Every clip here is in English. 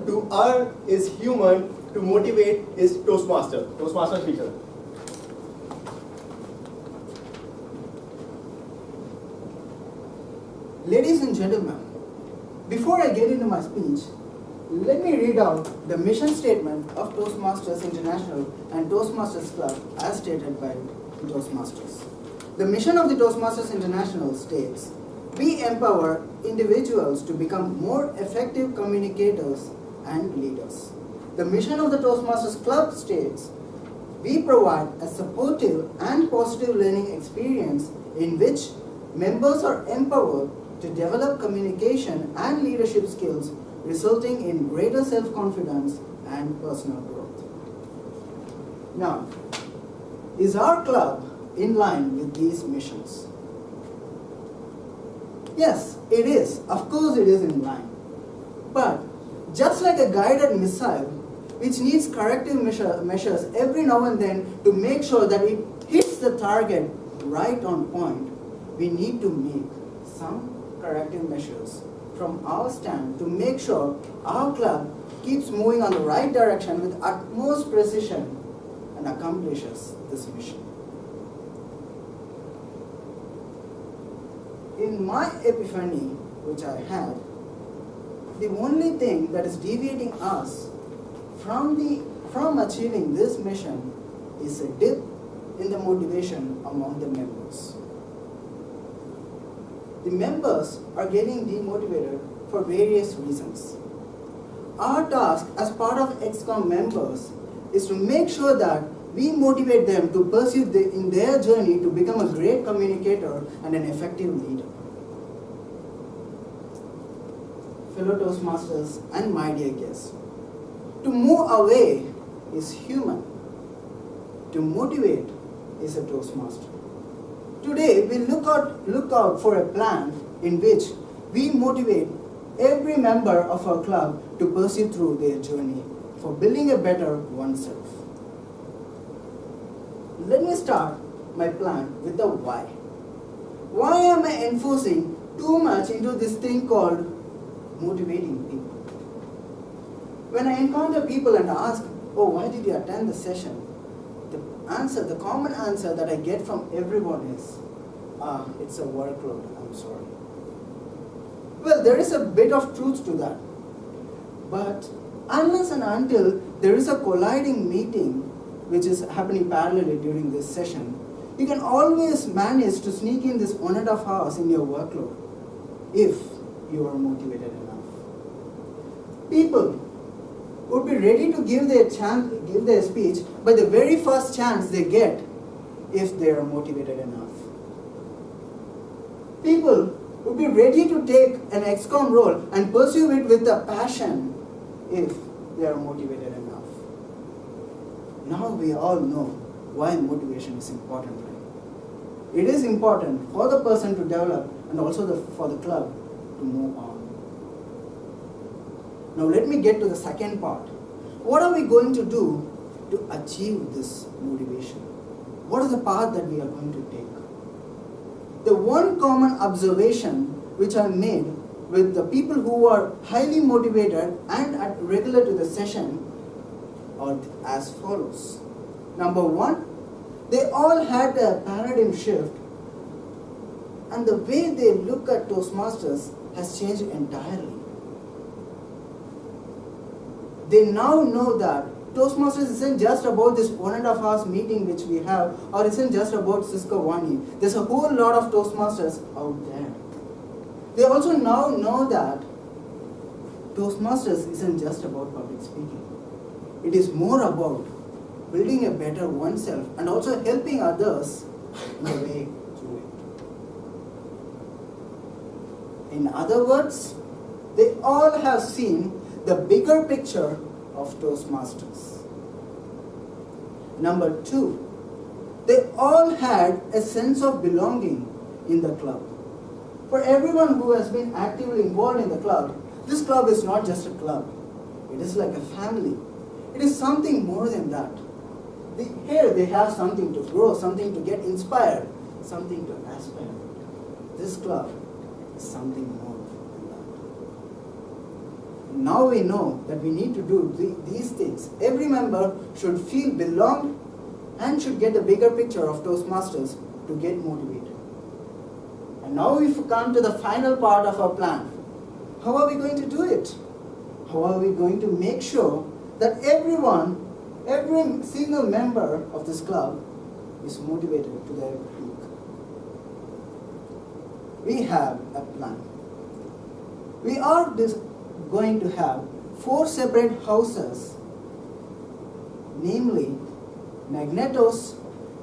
to earn is human, to motivate is Toastmaster. Toastmaster Shricharan. Ladies and gentlemen, before I get into my speech, let me read out the mission statement of Toastmasters International and Toastmasters Club as stated by Toastmasters. The mission of the Toastmasters International states, we empower individuals to become more effective communicators and leaders. The mission of the Toastmasters Club states, we provide a supportive and positive learning experience in which members are empowered to develop communication and leadership skills, resulting in greater self-confidence and personal growth. Now, is our club in line with these missions? Yes, it is. Of course it is in line. But just like a guided missile, which needs corrective measures every now and then to make sure that it hits the target right on point, we need to make some corrective measures from our stand to make sure our club keeps moving on the right direction with utmost precision and accomplishes this mission. In my epiphany, which I had, the only thing that is deviating us from achieving this mission is a dip in the motivation among the members. The members are getting demotivated for various reasons. Our task as part of XCOM members is to make sure that we motivate them to pursue in their journey to become a great communicator and an effective leader. Fellow Toastmasters and my dear guests, to move away is human. To motivate is a Toastmaster. Today, we look out for a plan in which we motivate every member of our club to pursue through their journey for building a better oneself. Let me start my plan with the why. Why am I enforcing too much into this thing called motivating people? When I encounter people and ask, oh, why did you attend the session? The common answer that I get from everyone is, it's a workload, I'm sorry. Well, there is a bit of truth to that. But unless and until there is a colliding meeting which is happening parallelly during this session, you can always manage to sneak in this 1.5 hours in your workload if you are motivated enough. People would be ready to give their speech by the very first chance they get if they are motivated enough. People would be ready to take an XCOM role and pursue it with a passion if they are motivated enough. Now we all know why motivation is important, right? It is important for the person to develop and also for the club to move on. Now let me get to the second part. What are we going to do to achieve this motivation? What is the path that we are going to take? The one common observation which I made with the people who are highly motivated and regular to the session are as follows. Number one, they all had a paradigm shift, and the way they look at Toastmasters has changed entirely. They now know that Toastmasters isn't just about this 1.5 hours meeting which we have, or isn't just about Cisco-Vani. There's a whole lot of Toastmasters out there. They also now know that Toastmasters isn't just about public speaking. It is more about building a better oneself and also helping others in the way through it. In other words, they all have seen the bigger picture of Toastmasters. Number two, they all had a sense of belonging in the club. For everyone who has been actively involved in the club, this club is not just a club. It is like a family. It is something more than that. Here they have something to grow, something to get inspired, something to aspire to. This club is something more than that. now we know that we need to do these things. Every member should feel belonged and should get the bigger picture of Toastmasters to get motivated. And now we've come to the final part of our plan. How are we going to do it? How are we going to make sure that every single member of this club is motivated to their peak? We have a plan. We are going to have 4 separate houses, namely Magnetos,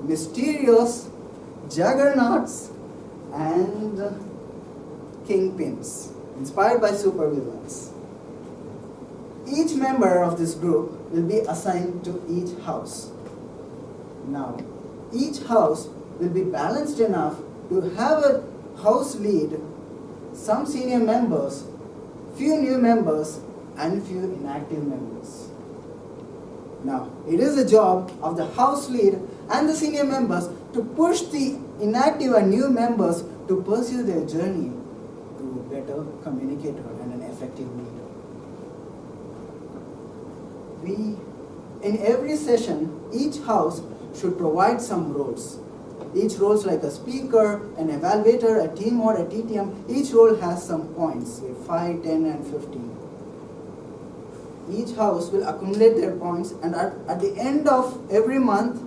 Mysterios, Juggernauts, and Kingpins, inspired by supervillains. Each member of this group will be assigned to each house. Now, each house will be balanced enough to have a house lead, some senior members, few new members, and few inactive members. Now, it is the job of the house lead and the senior members to push the inactive and new members to pursue their journey to a better communicator and an effective leader. In every session, each house should provide some roles. Each role is like a speaker, an evaluator, a team or a TTM. Each role has some points, say 5, 10, and 15. Each house will accumulate their points, and at the end of every month,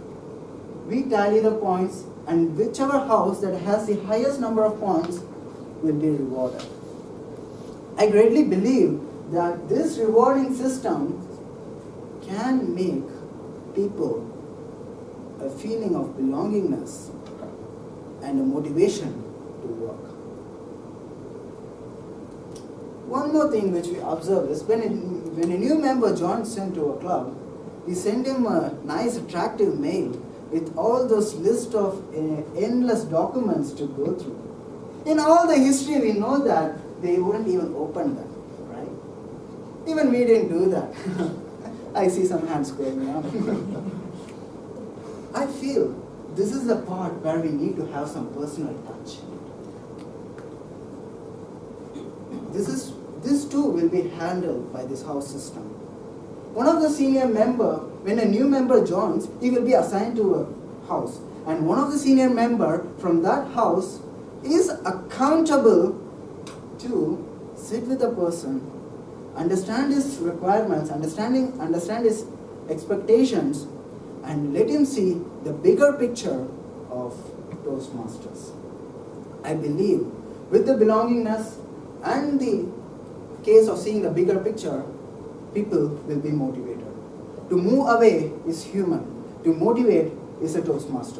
we tally the points, and whichever house that has the highest number of points will be rewarded. I greatly believe that this rewarding system can make people a feeling of belongingness and a motivation to work. One more thing which we observe is when a new member joins into a club, we send him a nice attractive mail with all those list of endless documents to go through. In all the history we know that they wouldn't even open them, right? Even we didn't do that. I see some hands going up. I feel this is the part where we need to have some personal touch. This too will be handled by this house system. One of the senior member, when a new member joins, he will be assigned to a house. And one of the senior member from that house is accountable to sit with the person, understand his requirements, understand his expectations, and let him see the bigger picture of Toastmasters. I believe with the belongingness and the case of seeing the bigger picture, people will be motivated. To move away is human. To motivate is a Toastmaster.